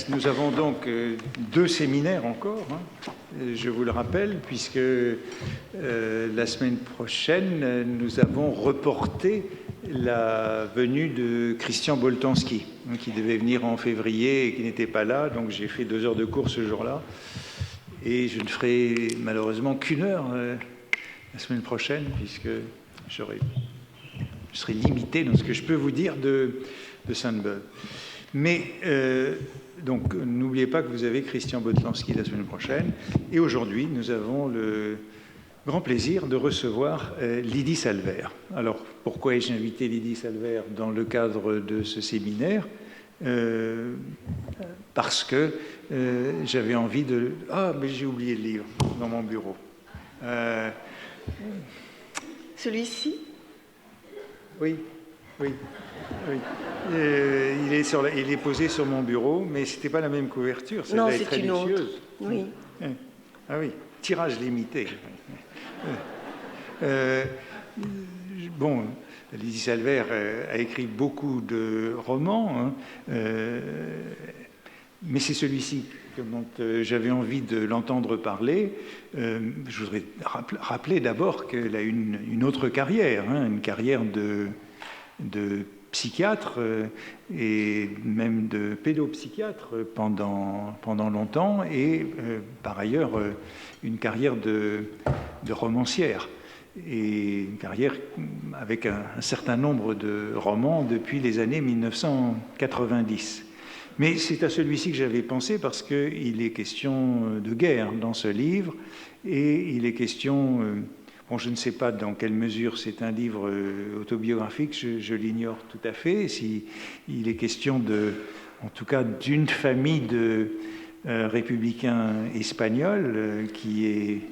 Nous avons donc deux séminaires encore, je vous le rappelle, puisque la semaine prochaine, nous avons reporté la venue de Christian Boltanski, qui devait venir en février et qui n'était pas là. Donc j'ai fait 2 heures de cours ce jour-là. Et je ne ferai malheureusement qu'une heure la semaine prochaine, puisque je serai limité dans ce que je peux vous dire de Sainte-Beuve. Mais donc, n'oubliez pas que vous avez Christian Boltanski la semaine prochaine. Et aujourd'hui, nous avons le grand plaisir de recevoir Lydie Salvert. Alors, pourquoi ai-je invité Lydie Salvert dans le cadre de ce séminaire ? Parce que j'avais envie de... Ah, mais j'ai oublié le livre dans mon bureau. Celui-ci ? Oui. Il est posé sur mon bureau, mais ce n'était pas la même couverture. Non, c'est une autre. Oui. Ah oui, tirage limité. Bon, Lydie Salvert a écrit beaucoup de romans, mais c'est celui-ci dont j'avais envie de l'entendre parler. Je voudrais rappeler d'abord qu'elle a une autre carrière, une carrière de psychiatre et même de pédopsychiatre pendant longtemps, et par ailleurs une carrière de romancière, et une carrière avec un certain nombre de romans depuis les années 1990. Mais c'est à celui-ci que j'avais pensé parce qu'il est question de guerre dans ce livre, et il est question... Bon, je ne sais pas dans quelle mesure c'est un livre autobiographique, je l'ignore tout à fait. Si il est question en tout cas, d'une famille de républicains espagnols qui,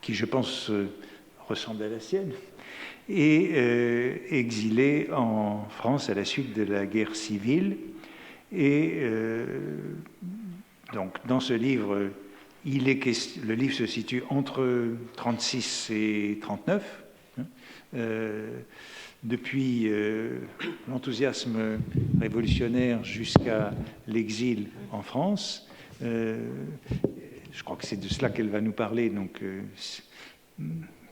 je pense, ressemble à la sienne, et exilés en France à la suite de la guerre civile. Et donc, dans ce livre... le livre se situe entre 36 et 39, depuis l'enthousiasme révolutionnaire jusqu'à l'exil en France. Je crois que c'est de cela qu'elle va nous parler, donc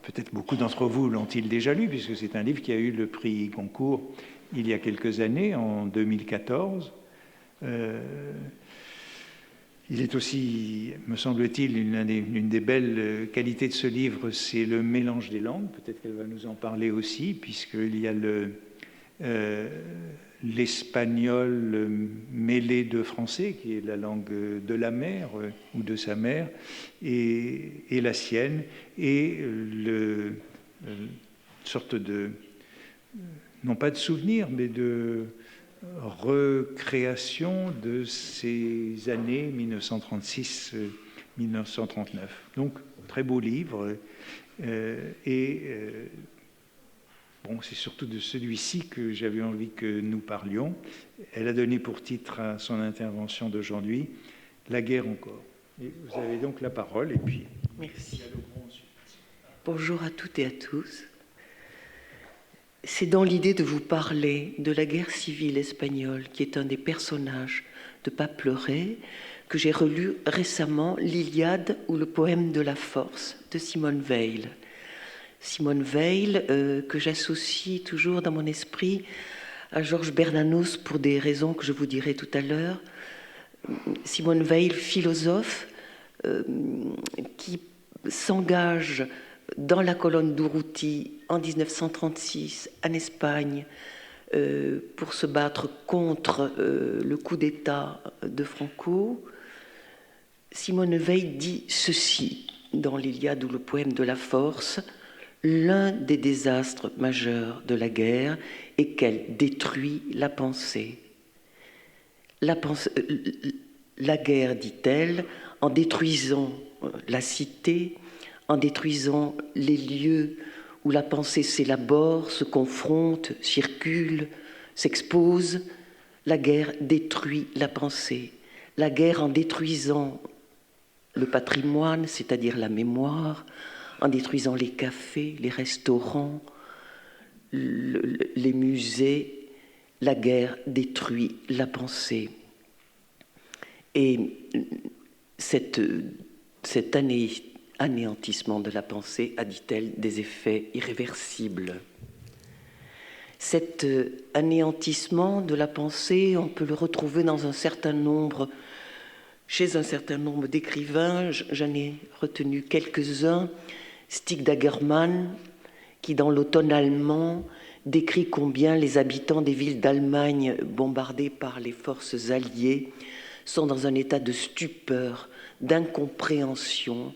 peut-être beaucoup d'entre vous l'ont-ils déjà lu, puisque c'est un livre qui a eu le prix Goncourt il y a quelques années, en 2014. Il est aussi, me semble-t-il, une des belles qualités de ce livre, c'est le mélange des langues. Peut-être qu'elle va nous en parler aussi, puisqu'il y a l'espagnol mêlé de français, qui est la langue de la mère ou de sa mère, et la sienne, et une sorte de, non pas de souvenir, mais de recréation de ces années 1936-1939. Donc, très beau livre. Bon, c'est surtout de celui-ci que j'avais envie que nous parlions. Elle a donné pour titre à son intervention d'aujourd'hui « La guerre encore ». Et vous avez donc la parole, et puis... Merci. Bonjour à toutes et à tous. C'est dans l'idée de vous parler de la guerre civile espagnole, qui est un des personnages de Pas pleurer, que j'ai relu récemment l'Iliade ou le poème de la force de Simone Weil. Simone Weil, que j'associe toujours dans mon esprit à Georges Bernanos pour des raisons que je vous dirai tout à l'heure. Simone Weil, philosophe, qui s'engage dans la colonne d'Urruti en 1936 en Espagne pour se battre contre le coup d'État de Franco. Simone Weil dit ceci dans l'Iliade ou le poème de la force: l'un des désastres majeurs de la guerre est qu'elle détruit la pensée. La guerre, dit-elle, en détruisant la cité, en détruisant les lieux où la pensée s'élabore, se confronte, circule, s'expose, la guerre détruit la pensée. La guerre, en détruisant le patrimoine, c'est-à-dire la mémoire, en détruisant les cafés, les restaurants, les musées, la guerre détruit la pensée. Et cet anéantissement de la pensée a, dit-elle, des effets irréversibles. Cet anéantissement de la pensée, on peut le retrouver dans chez un certain nombre d'écrivains. J'en ai retenu quelques-uns. Stig Dagerman, qui dans l'automne allemand décrit combien les habitants des villes d'Allemagne bombardées par les forces alliées sont dans un état de stupeur, d'incompréhension,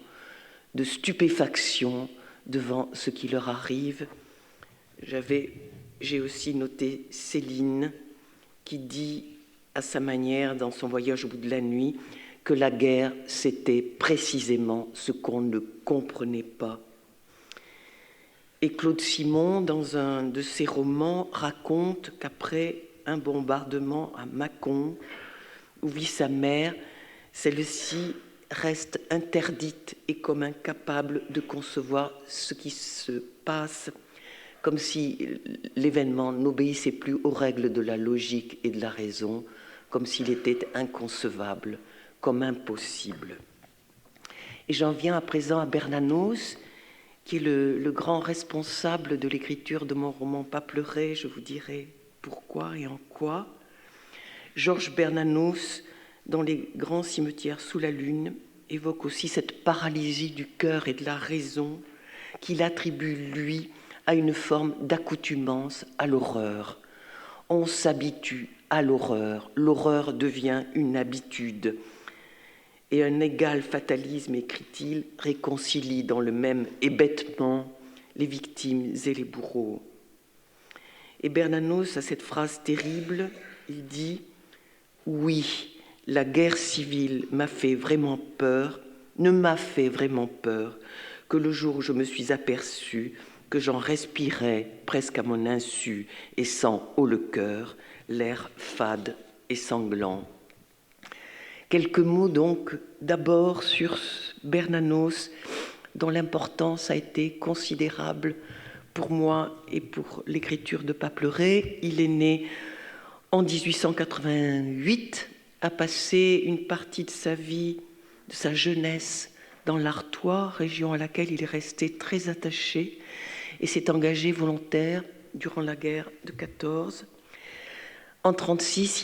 de stupéfaction devant ce qui leur arrive. J'ai aussi noté Céline qui dit à sa manière dans son voyage au bout de la nuit que la guerre c'était précisément ce qu'on ne comprenait pas. Et Claude Simon, dans un de ses romans, raconte qu'après un bombardement à Mâcon, où vit sa mère, celle-ci reste interdite et comme incapable de concevoir ce qui se passe, comme si l'événement n'obéissait plus aux règles de la logique et de la raison, comme s'il était inconcevable, comme impossible. Et j'en viens à présent à Bernanos, qui est le grand responsable de l'écriture de mon roman Pas pleurer. Je vous dirai pourquoi et en quoi. Georges Bernanos, dans Les grands cimetières sous la lune, évoque aussi cette paralysie du cœur et de la raison qu'il attribue, lui, à une forme d'accoutumance à l'horreur. On s'habitue à l'horreur, l'horreur devient une habitude. Et un égal fatalisme, écrit-il, réconcilie dans le même hébétement les victimes et les bourreaux. Et Bernanos a cette phrase terrible, il dit « Oui, la guerre civile m'a fait vraiment peur, ne m'a fait vraiment peur que le jour où je me suis aperçu que j'en respirais presque à mon insu et sans haut le cœur, l'air fade et sanglant. » Quelques mots donc d'abord sur Bernanos, dont l'importance a été considérable pour moi et pour l'écriture de Pas pleurer. Il est né en 1888, a passé une partie de sa vie, de sa jeunesse, dans l'Artois, région à laquelle il est resté très attaché et s'est engagé volontaire durant la guerre de 14. En 1936,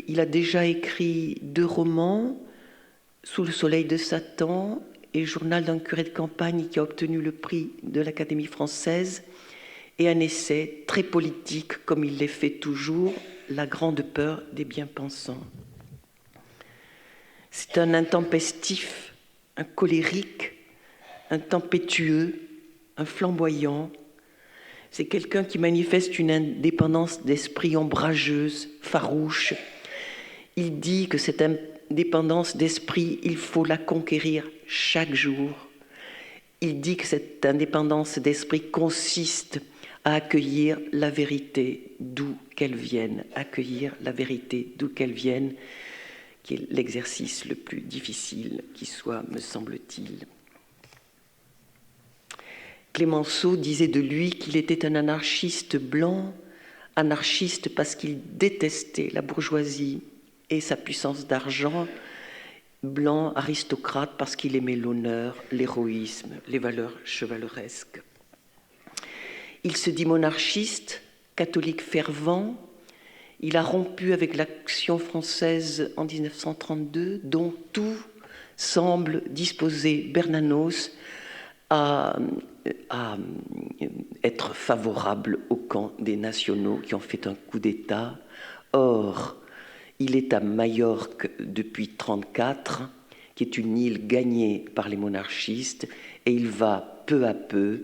il a déjà écrit 2 romans, Sous le soleil de Satan et Journal d'un curé de campagne, qui a obtenu le prix de l'Académie française, et un essai très politique, comme il les fait toujours, La grande peur des bien-pensants. C'est un intempestif, un colérique, un tempétueux, un flamboyant. C'est quelqu'un qui manifeste une indépendance d'esprit ombrageuse, farouche. Il dit que cette indépendance d'esprit, il faut la conquérir chaque jour. Il dit que cette indépendance d'esprit consiste à accueillir la vérité d'où qu'elle vienne, accueillir la vérité d'où qu'elle vienne, qui est l'exercice le plus difficile qui soit, me semble-t-il. Clémenceau disait de lui qu'il était un anarchiste blanc, anarchiste parce qu'il détestait la bourgeoisie et sa puissance d'argent, blanc aristocrate parce qu'il aimait l'honneur, l'héroïsme, les valeurs chevaleresques. Il se dit monarchiste, catholique fervent. Il a rompu avec l'Action française en 1932, dont tout semble disposer Bernanos à être favorable au camp des nationaux qui ont fait un coup d'État. Or, il est à Majorque depuis 1934, qui est une île gagnée par les monarchistes, et il va peu à peu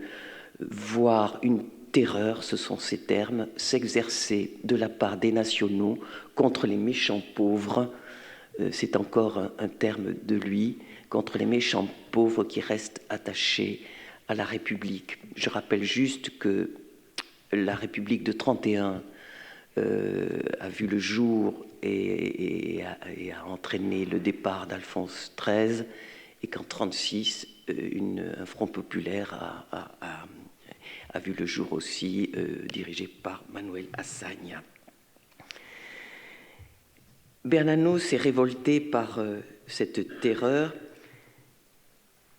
voir une terreur, ce sont ces termes, s'exercer de la part des nationaux contre les méchants pauvres. C'est encore un terme de lui, contre les méchants pauvres qui restent attachés à la République. Je rappelle juste que la République de 1931 a vu le jour et a entraîné le départ d'Alphonse XIII, et qu'en 1936, un front populaire a vu le jour aussi, dirigé par Manuel Azaña. Bernanos s'est révolté par cette terreur,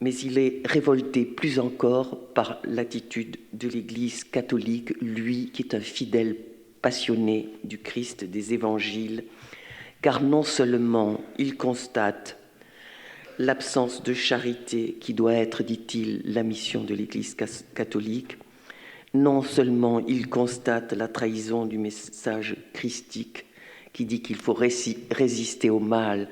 mais il est révolté plus encore par l'attitude de l'Église catholique, lui qui est un fidèle passionné du Christ des évangiles, car non seulement il constate l'absence de charité qui doit être, dit-il, la mission de l'Église catholique, non seulement il constate la trahison du message christique qui dit qu'il faut résister au mal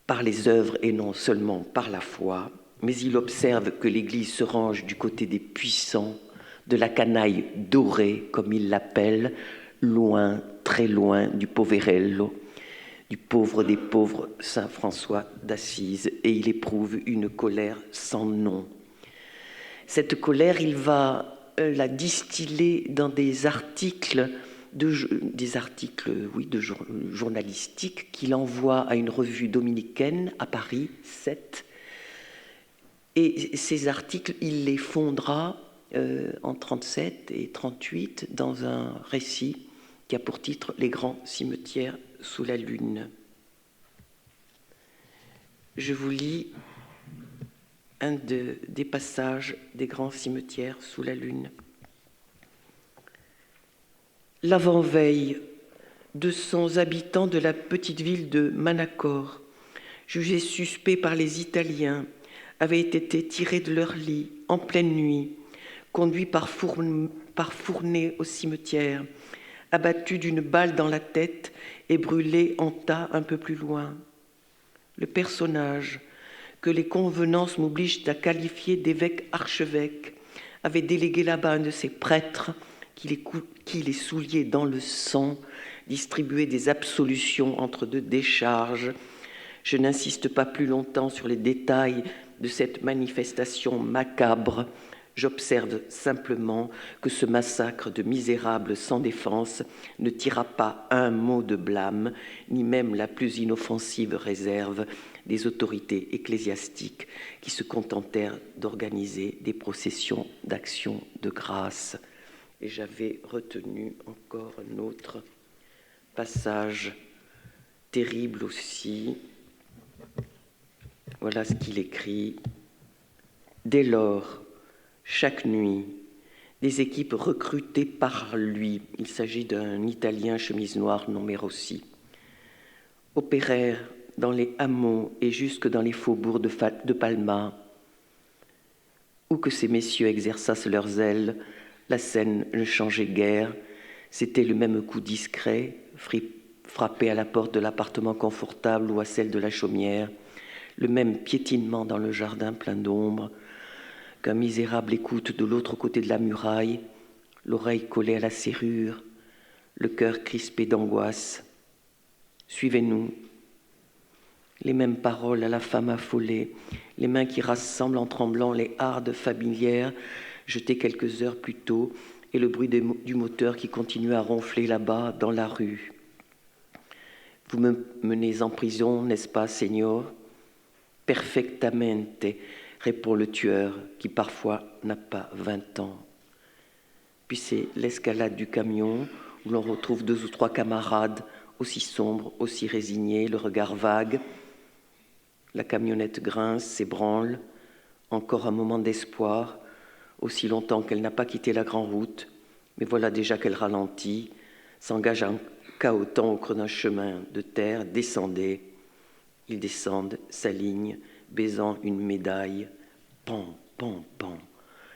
par les œuvres et non seulement par la foi, mais il observe que l'Église se range du côté des puissants, de la canaille dorée, comme il l'appelle, loin, très loin du poverello, du pauvre des pauvres Saint François d'Assise, et il éprouve une colère sans nom. Cette colère, il va la distiller dans des articles journalistiques qu'il envoie à une revue dominicaine à Paris, 7. Et ces articles, il les fondera en 37 et 38 dans un récit qui a pour titre « Les grands cimetières sous la lune ». Je vous lis un des passages des grands cimetières sous la lune. L'avant-veille, 200 habitants de la petite ville de Manacor, jugés suspects par les Italiens, avaient été tirés de leur lit en pleine nuit, conduits par fournées au cimetière, abattus d'une balle dans la tête et brûlés en tas un peu plus loin. Le personnage, que les convenances m'obligent à qualifier d'évêque-archevêque, avait délégué là-bas un de ses prêtres qui, les souliers dans le sang, distribuait des absolutions entre deux décharges. Je n'insiste pas plus longtemps sur les détails de cette manifestation macabre. J'observe simplement que ce massacre de misérables sans défense ne tira pas un mot de blâme, ni même la plus inoffensive réserve des autorités ecclésiastiques qui se contentèrent d'organiser des processions d'action de grâce. Et j'avais retenu encore un autre passage terrible aussi. Voilà ce qu'il écrit. Dès lors, chaque nuit, des équipes recrutées par lui, il s'agit d'un Italien chemise noire nommé Rossi, opérèrent dans les hameaux et jusque dans les faubourgs de Palma. Où que ces messieurs exerçassent leurs ailes, la scène ne changeait guère. C'était le même coup discret, frappé à la porte de l'appartement confortable ou à celle de la chaumière, le même piétinement dans le jardin plein d'ombre, qu'un misérable écoute de l'autre côté de la muraille, l'oreille collée à la serrure, le cœur crispé d'angoisse. Suivez-nous. Les mêmes paroles à la femme affolée, les mains qui rassemblent en tremblant les hardes familières jetées quelques heures plus tôt et le bruit du moteur qui continue à ronfler là-bas dans la rue. Vous me menez en prison, n'est-ce pas, Seigneur? Perfectamente, répond le tueur qui parfois n'a pas 20 ans. Puis c'est l'escalade du camion où l'on retrouve 2 ou 3 camarades aussi sombres, aussi résignés, le regard vague. La camionnette grince, s'ébranle, encore un moment d'espoir, aussi longtemps qu'elle n'a pas quitté la grande route, mais voilà déjà qu'elle ralentit, s'engage en cahotant au creux d'un chemin de terre, descendez. Ils descendent, s'alignent, baisant une médaille. Pan, pan, pan.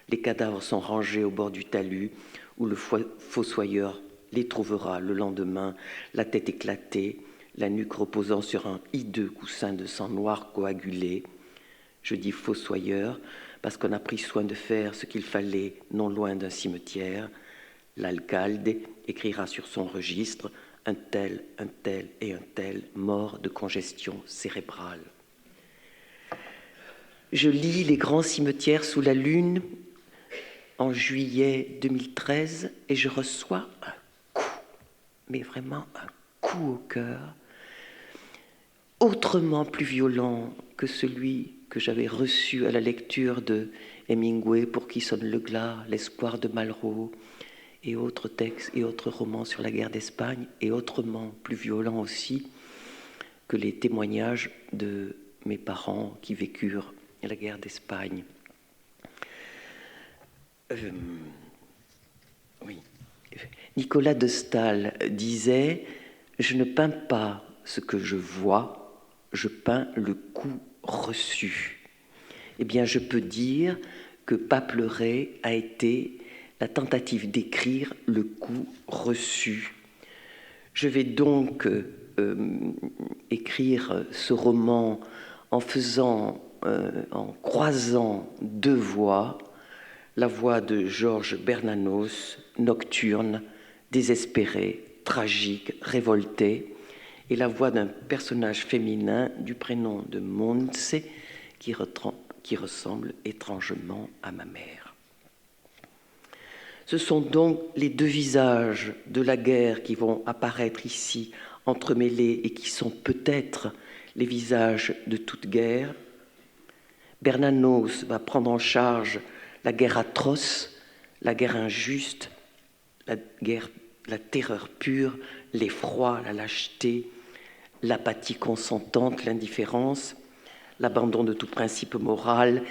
Les cadavres sont rangés au bord du talus où le fossoyeur les trouvera le lendemain, la tête éclatée, la nuque reposant sur un hideux coussin de sang noir coagulé. Je dis fossoyeur parce qu'on a pris soin de faire ce qu'il fallait non loin d'un cimetière. L'alcalde écrira sur son registre un tel et un tel mort de congestion cérébrale. Je lis Les grands cimetières sous la lune en juillet 2013 et je reçois un coup, mais vraiment un coup au cœur, autrement plus violent que celui que j'avais reçu à la lecture de Hemingway, Pour qui sonne le glas, l'espoir de Malraux, et autres textes et autres romans sur la guerre d'Espagne, et autrement plus violents aussi que les témoignages de mes parents qui vécurent la guerre d'Espagne. Oui. Nicolas de Staël disait « Je ne peins pas ce que je vois, je peins le coup reçu ». Eh bien, je peux dire que Pas pleurer a été la tentative d'écrire le coup reçu. Je vais donc écrire ce roman en croisant deux voix, la voix de Georges Bernanos, nocturne, désespérée, tragique, révoltée, et la voix d'un personnage féminin du prénom de Montse qui ressemble étrangement à ma mère. Ce sont donc les deux visages de la guerre qui vont apparaître ici, entremêlés, et qui sont peut-être les visages de toute guerre. Bernanos va prendre en charge la guerre atroce, la guerre injuste, la terreur pure, l'effroi, la lâcheté, l'apathie consentante, l'indifférence, l'abandon de tout principe moral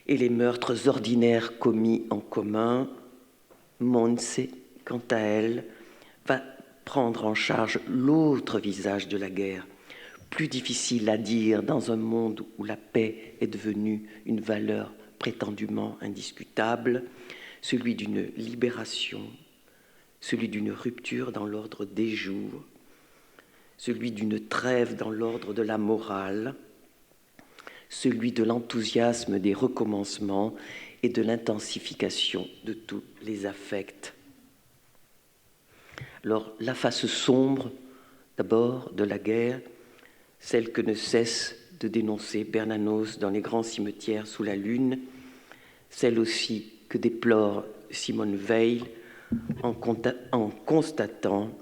et les meurtres ordinaires commis en commun. Montse, quant à elle, va prendre en charge l'autre visage de la guerre, plus difficile à dire dans un monde où la paix est devenue une valeur prétendument indiscutable, celui d'une libération, celui d'une rupture dans l'ordre des jours, celui d'une trêve dans l'ordre de la morale, celui de l'enthousiasme des recommencements et de l'intensification de tous les affects. Alors, la face sombre, d'abord, de la guerre, celle que ne cesse de dénoncer Bernanos dans Les grands cimetières sous la lune, celle aussi que déplore Simone Weil en constatant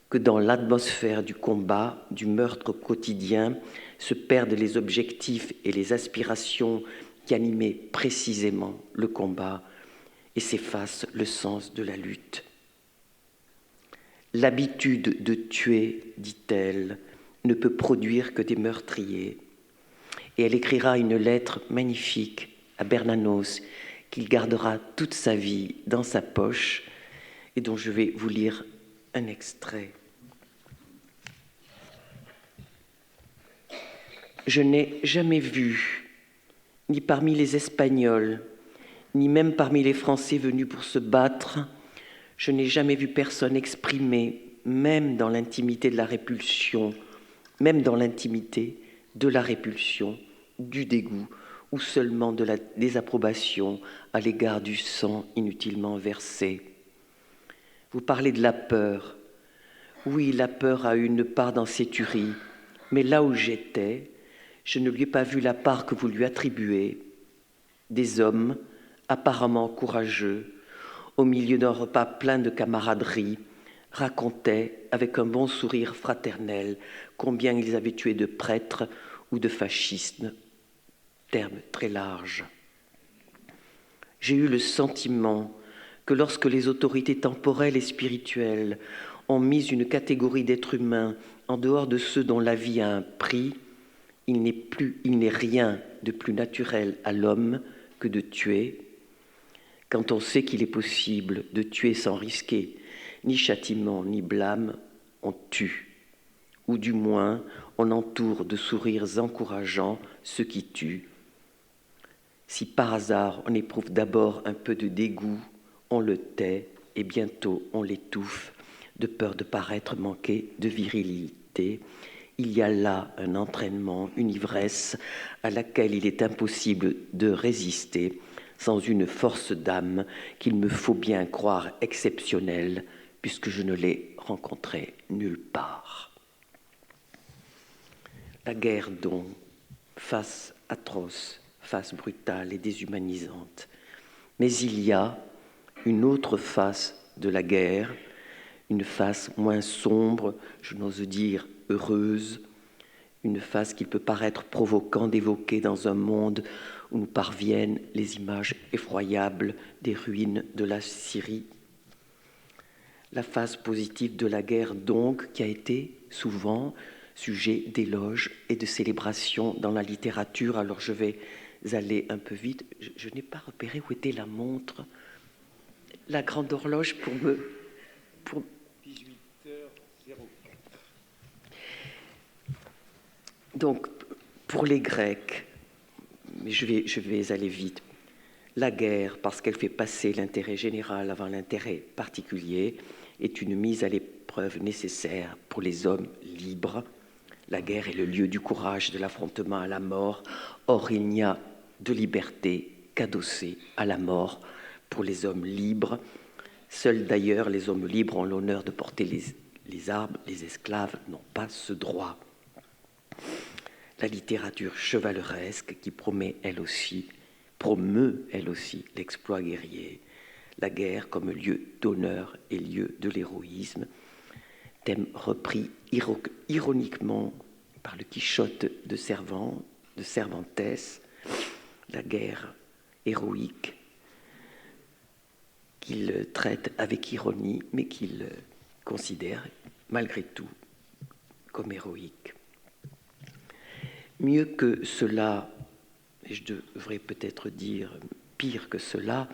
que dans l'atmosphère du combat, du meurtre quotidien, se perdent les objectifs et les aspirations qui animaient précisément le combat et s'efface le sens de la lutte. L'habitude de tuer, dit-elle, ne peut produire que des meurtriers. Et elle écrira une lettre magnifique à Bernanos qu'il gardera toute sa vie dans sa poche et dont je vais vous lire un extrait. Je n'ai jamais vu, ni parmi les Espagnols, ni même parmi les Français venus pour se battre, je n'ai jamais vu personne exprimer, même dans l'intimité de la répulsion, du dégoût ou seulement de la désapprobation à l'égard du sang inutilement versé. Vous parlez de la peur. Oui, la peur a une part dans ces tueries, mais là où j'étais, je ne lui ai pas vu la part que vous lui attribuez. Des hommes apparemment courageux, au milieu d'un repas plein de camaraderie, racontaient avec un bon sourire fraternel combien ils avaient tué de prêtres ou de fascistes, terme très large. J'ai eu le sentiment que lorsque les autorités temporelles et spirituelles ont mis une catégorie d'êtres humains en dehors de ceux dont la vie a un prix, il n'est rien de plus naturel à l'homme que de tuer, quand on sait qu'il est possible de tuer sans risquer ni châtiment ni blâme, on tue, ou du moins on entoure de sourires encourageants ceux qui tuent. Si par hasard on éprouve d'abord un peu de dégoût, on le tait et bientôt on l'étouffe, de peur de paraître manquer de virilité. Il y a là un entraînement, une ivresse à laquelle il est impossible de résister sans une force d'âme qu'il me faut bien croire exceptionnelle, puisque je ne l'ai rencontrée nulle part. La guerre donc, face atroce, face brutale et déshumanisante. Mais il y a une autre face de la guerre, une face moins sombre, je n'ose dire heureuse, une face qu'il peut paraître provoquant d'évoquer dans un monde où nous parviennent les images effroyables des ruines de la Syrie. La phase positive de la guerre, donc, qui a été souvent sujet d'éloges et de célébrations dans la littérature. Alors je vais aller un peu vite. Je n'ai pas repéré où était la montre, la grande horloge pour me... 18h04. Donc, pour les Grecs, mais je vais aller vite. La guerre, parce qu'elle fait passer l'intérêt général avant l'intérêt particulier, est une mise à l'épreuve nécessaire pour les hommes libres. La guerre est le lieu du courage, de l'affrontement à la mort. Or, il n'y a de liberté qu'adossée à la mort pour les hommes libres. Seuls d'ailleurs les hommes libres ont l'honneur de porter les armes. Les esclaves n'ont pas ce droit. La littérature chevaleresque qui promeut elle aussi l'exploit guerrier, la guerre comme lieu d'honneur et lieu de l'héroïsme, thème repris ironiquement par le Quichotte de Cervantes, la guerre héroïque qu'il traite avec ironie, mais qu'il considère malgré tout comme héroïque. Mieux que cela, et je devrais peut-être dire pire que cela,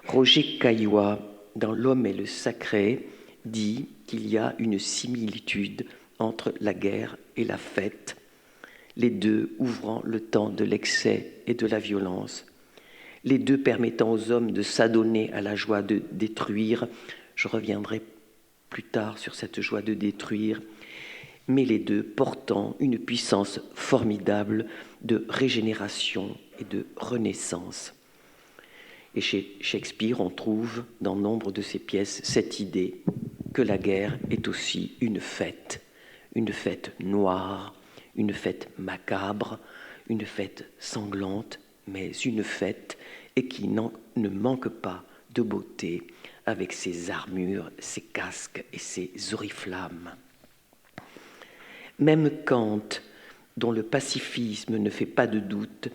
Roger Caillois, dans L'Homme et le Sacré, dit qu'il y a une similitude entre la guerre et la fête, les deux ouvrant le temps de l'excès et de la violence, les deux permettant aux hommes de s'adonner à la joie de détruire. Je reviendrai plus tard sur cette joie de détruire, mais les deux portant une puissance formidable de régénération et de renaissance. Et chez Shakespeare, on trouve dans nombre de ses pièces cette idée que la guerre est aussi une fête noire, une fête macabre, une fête sanglante, mais une fête et qui ne manque pas de beauté avec ses armures, ses casques et ses oriflammes. Même Kant, dont le pacifisme ne fait pas de doute,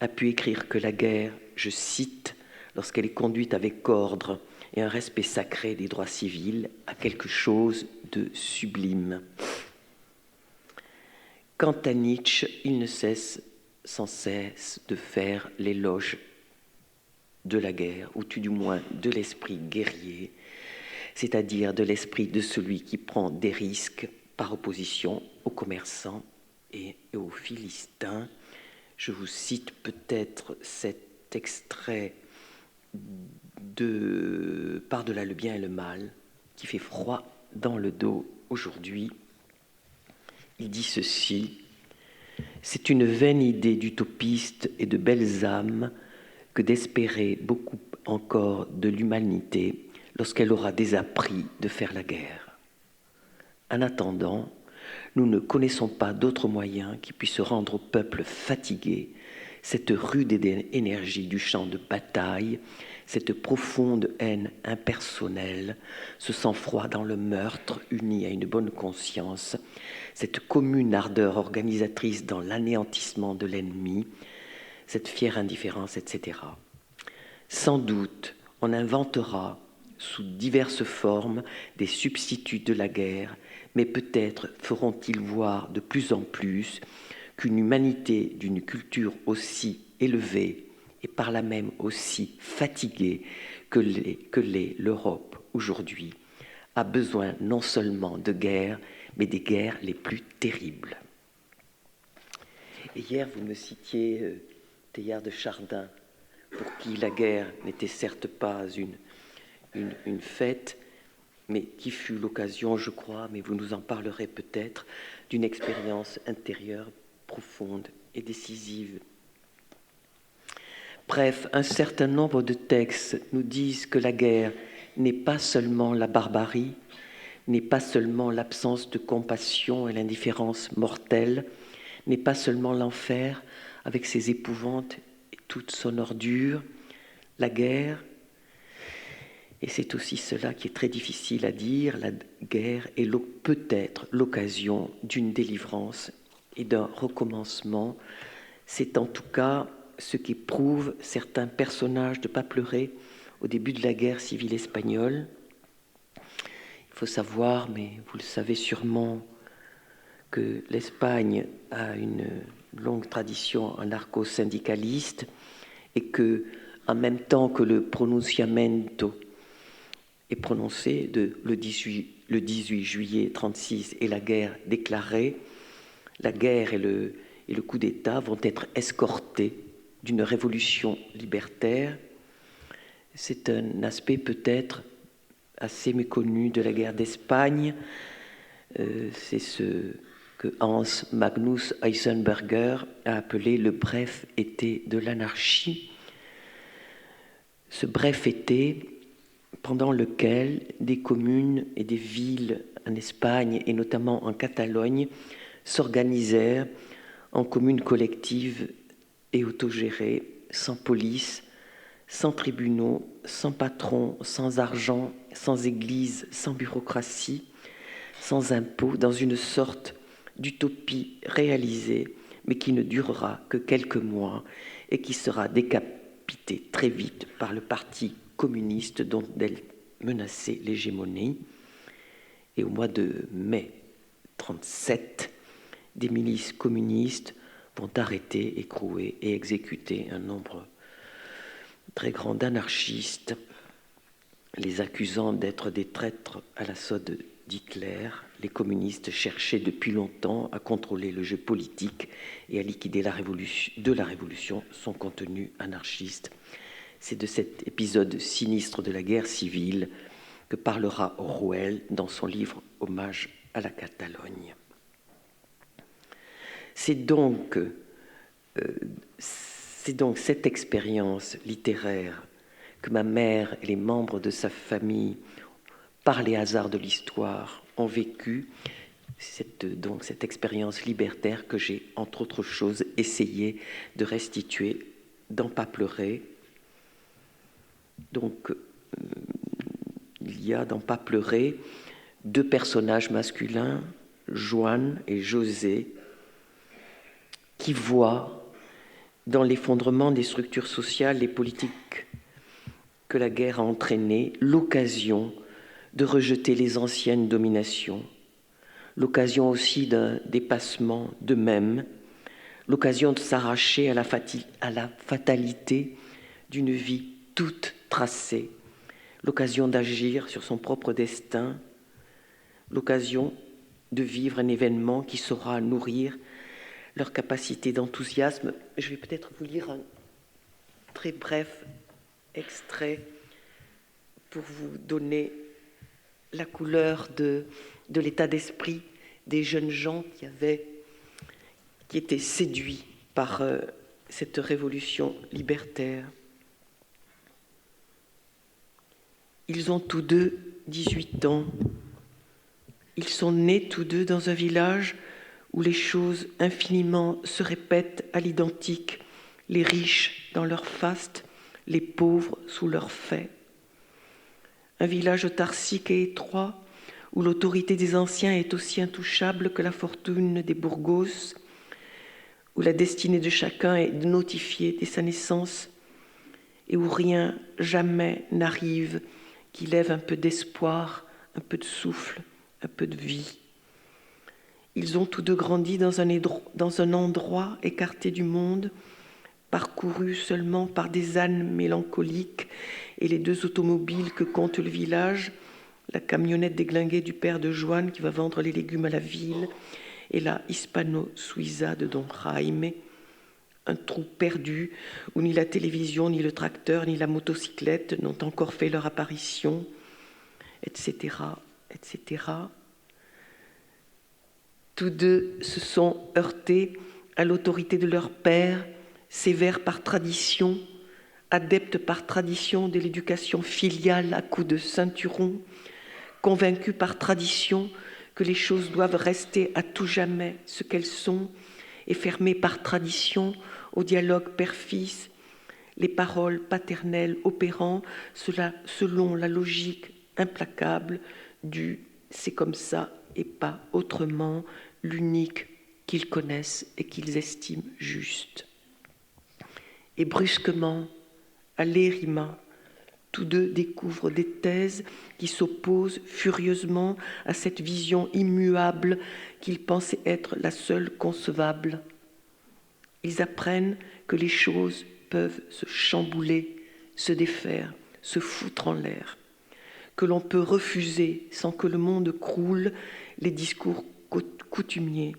a pu écrire que la guerre, je cite, lorsqu'elle est conduite avec ordre et un respect sacré des droits civils, a quelque chose de sublime. Quant à Nietzsche, il ne cesse sans cesse de faire l'éloge de la guerre, ou tout du moins de l'esprit guerrier, c'est-à-dire de l'esprit de celui qui prend des risques par opposition aux commerçants et aux Philistins. Je vous cite peut-être cet extrait de Par-delà le bien et le mal, qui fait froid dans le dos aujourd'hui. Il dit ceci: « C'est une vaine idée d'utopiste et de belles âmes que d'espérer beaucoup encore de l'humanité lorsqu'elle aura désappris de faire la guerre. En attendant, nous ne connaissons pas d'autre moyen qui puisse rendre au peuple fatigué cette rude énergie du champ de bataille, cette profonde haine impersonnelle, ce sang-froid dans le meurtre uni à une bonne conscience, cette commune ardeur organisatrice dans l'anéantissement de l'ennemi, cette fière indifférence, etc. Sans doute, on inventera sous diverses formes des substituts de la guerre, mais peut-être feront-ils voir de plus en plus qu'une humanité d'une culture aussi élevée et par là même aussi fatiguée que l'est l'Europe aujourd'hui a besoin non seulement de guerre, mais des guerres les plus terribles. Et hier, vous me citiez Teilhard de Chardin, pour qui la guerre n'était certes pas une fête, mais qui fut l'occasion, je crois, mais vous nous en parlerez peut-être, d'une expérience intérieure profonde et décisive. Bref, un certain nombre de textes nous disent que la guerre n'est pas seulement la barbarie, n'est pas seulement l'absence de compassion et l'indifférence mortelle, n'est pas seulement l'enfer avec ses épouvantes et toute son ordure. La guerre, et c'est aussi cela qui est très difficile à dire, la guerre est peut-être l'occasion d'une délivrance et d'un recommencement. C'est en tout cas ce qu'éprouvent certains personnages de Pas pleurer au début de la guerre civile espagnole. Il faut savoir, mais vous le savez sûrement, que l'Espagne a une longue tradition anarcho-syndicaliste et que, en même temps que le pronunciamento est prononcé le 18 juillet 1936 et la guerre déclarée, la guerre et le coup d'État vont être escortés d'une révolution libertaire. C'est un aspect peut-être assez méconnu de la guerre d'Espagne. C'est ce que Hans Magnus Eisenberger a appelé le bref été de l'anarchie. Ce bref été pendant lequel des communes et des villes en Espagne et notamment en Catalogne s'organisèrent en communes collectives et autogérées, sans police, sans tribunaux, sans patron, sans argent, sans église, sans bureaucratie, sans impôts, dans une sorte d'utopie réalisée, mais qui ne durera que quelques mois et qui sera décapitée très vite par le parti communiste dont elle menaçait l'hégémonie. Et au mois de mai 1937, des milices communistes vont arrêter, écrouer et exécuter un nombre très grand d'anarchistes, les accusant d'être des traîtres à la solde d'Hitler. Les communistes cherchaient depuis longtemps à contrôler le jeu politique et à liquider la révolution, son contenu anarchiste. C'est de cet épisode sinistre de la guerre civile que parlera Orwell dans son livre « Hommage à la Catalogne ». C'est donc cette expérience littéraire que ma mère et les membres de sa famille, par les hasards de l'histoire, ont vécu, cette expérience libertaire que j'ai, entre autres choses, essayé de restituer dans Pas pleurer. Donc, il y a dans Pas pleurer deux personnages masculins, Joan et José, qui voient dans l'effondrement des structures sociales et politiques que la guerre a entraîné l'occasion de rejeter les anciennes dominations, l'occasion aussi d'un dépassement d'eux-mêmes, l'occasion de s'arracher à la fatalité d'une vie toute tracée, l'occasion d'agir sur son propre destin, l'occasion de vivre un événement qui saura nourrir leur capacité d'enthousiasme. Je vais peut-être vous lire un très bref extrait pour vous donner la couleur de l'état d'esprit des jeunes gens qui étaient séduits par cette révolution libertaire. Ils ont tous deux 18 ans. Ils sont nés tous deux dans un village où les choses infiniment se répètent à l'identique, les riches dans leur faste, les pauvres sous leurs faits. Un village autarcique et étroit, où l'autorité des anciens est aussi intouchable que la fortune des Burgos, où la destinée de chacun est notifiée dès sa naissance, et où rien jamais n'arrive qui lève un peu d'espoir, un peu de souffle, un peu de vie. Ils ont tous deux grandi dans un endroit écarté du monde, parcouru seulement par des ânes mélancoliques et les deux automobiles que compte le village, la camionnette déglinguée du père de Joan qui va vendre les légumes à la ville et la Hispano Suiza de Don Jaime, un trou perdu où ni la télévision, ni le tracteur, ni la motocyclette n'ont encore fait leur apparition, etc., etc. Tous deux se sont heurtés à l'autorité de leur père, sévère par tradition, adepte par tradition de l'éducation filiale à coups de ceinturon, convaincu par tradition que les choses doivent rester à tout jamais ce qu'elles sont et fermé par tradition au dialogue père-fils, les paroles paternelles opérant selon la logique implacable du « c'est comme ça et pas autrement », l'unique qu'ils connaissent et qu'ils estiment juste. Et brusquement, à l'érima, tous deux découvrent des thèses qui s'opposent furieusement à cette vision immuable qu'ils pensaient être la seule concevable. Ils apprennent que les choses peuvent se chambouler, se défaire, se foutre en l'air, que l'on peut refuser sans que le monde croule les discours coutumiers,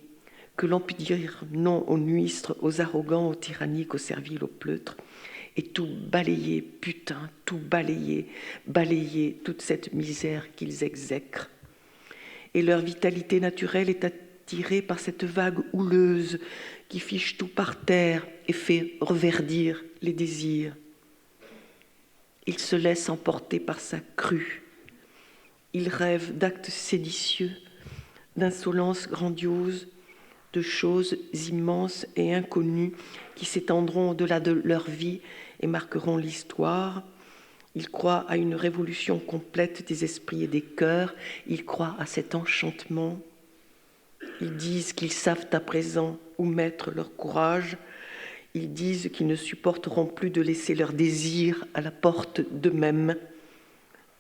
que l'on peut dire non aux nuistres, aux arrogants, aux tyranniques, aux serviles, aux pleutres, et tout balayer, putain, tout balayer, balayer toute cette misère qu'ils exècrent. Et leur vitalité naturelle est attirée par cette vague houleuse qui fiche tout par terre et fait reverdir les désirs. Ils se laissent emporter par sa crue. Ils rêvent d'actes séditieux, d'insolences grandioses, de choses immenses et inconnues qui s'étendront au-delà de leur vie et marqueront l'histoire. Ils croient à une révolution complète des esprits et des cœurs. Ils croient à cet enchantement. Ils disent qu'ils savent à présent où mettre leur courage. Ils disent qu'ils ne supporteront plus de laisser leurs désirs à la porte d'eux-mêmes,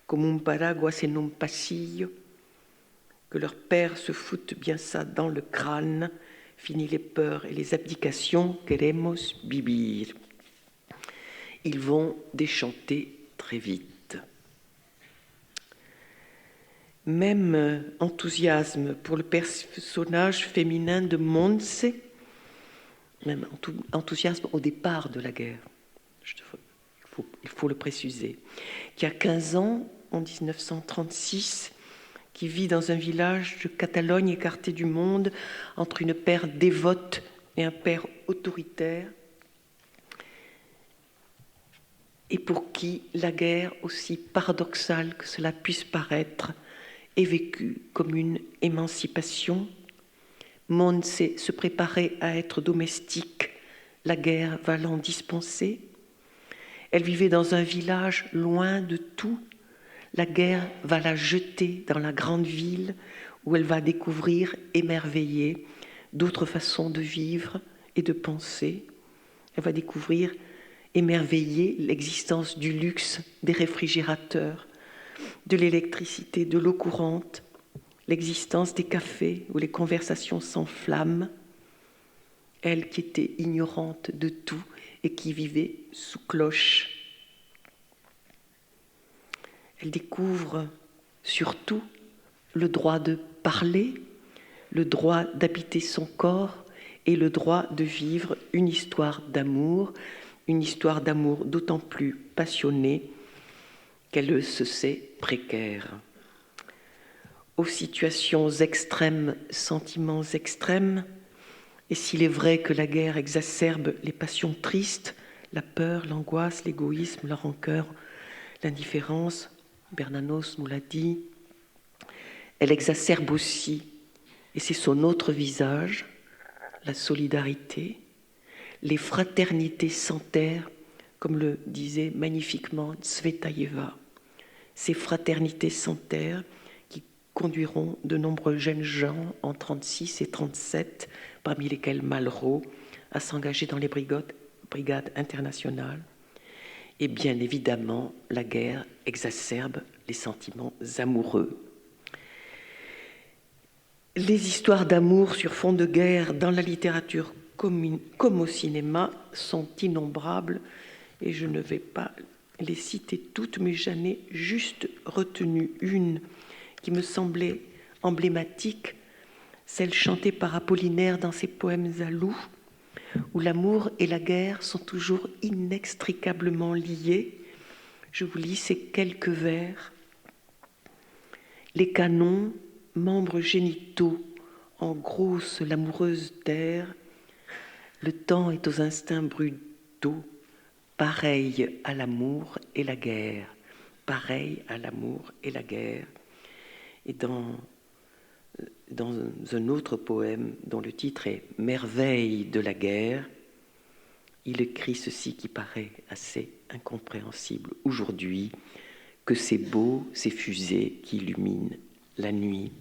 comme un paraguas en un pasillo, que leur père se foute bien ça dans le crâne, fini les peurs et les abdications, queremos vivir. Ils vont déchanter très vite. Même enthousiasme pour le personnage féminin de Montse, même enthousiasme au départ de la guerre, il faut le préciser, qui a 15 ans, en 1936, qui vit dans un village de Catalogne écarté du monde, entre une mère dévote et un père autoritaire, et pour qui la guerre, aussi paradoxale que cela puisse paraître, est vécue comme une émancipation. Montse se préparait à être domestique, la guerre va l'en dispenser. Elle vivait dans un village loin de tout. La guerre va la jeter dans la grande ville où elle va découvrir, émerveiller d'autres façons de vivre et de penser. Elle va découvrir, émerveiller l'existence du luxe, des réfrigérateurs, de l'électricité, de l'eau courante, l'existence des cafés où les conversations s'enflamment. Elle qui était ignorante de tout et qui vivait sous cloche. Elle découvre surtout le droit de parler, le droit d'habiter son corps et le droit de vivre une histoire d'amour d'autant plus passionnée qu'elle se sait précaire. Aux situations extrêmes, sentiments extrêmes, et s'il est vrai que la guerre exacerbe les passions tristes, la peur, l'angoisse, l'égoïsme, la rancœur, l'indifférence, Bernanos nous l'a dit, elle exacerbe aussi, et c'est son autre visage, la solidarité, les fraternités sans terre, comme le disait magnifiquement Tsvetaeva, ces fraternités sans terre qui conduiront de nombreux jeunes gens en 36 et 37, parmi lesquels Malraux, à s'engager dans les brigades internationales. Et bien évidemment, la guerre exacerbe les sentiments amoureux. Les histoires d'amour sur fond de guerre dans la littérature comme au cinéma sont innombrables et je ne vais pas les citer toutes, mais j'en ai juste retenu une qui me semblait emblématique, celle chantée par Apollinaire dans ses poèmes à loup, où l'amour et la guerre sont toujours inextricablement liés. Je vous lis ces quelques vers. Les canons, membres génitaux, engrossent l'amoureuse terre. Le temps est aux instincts brutaux, pareil à l'amour et la guerre. Pareil à l'amour et la guerre. Et dans un autre poème dont le titre est « Merveille de la guerre », il écrit ceci qui paraît assez incompréhensible aujourd'hui, que c'est beau ces fusées qui illuminent la nuit.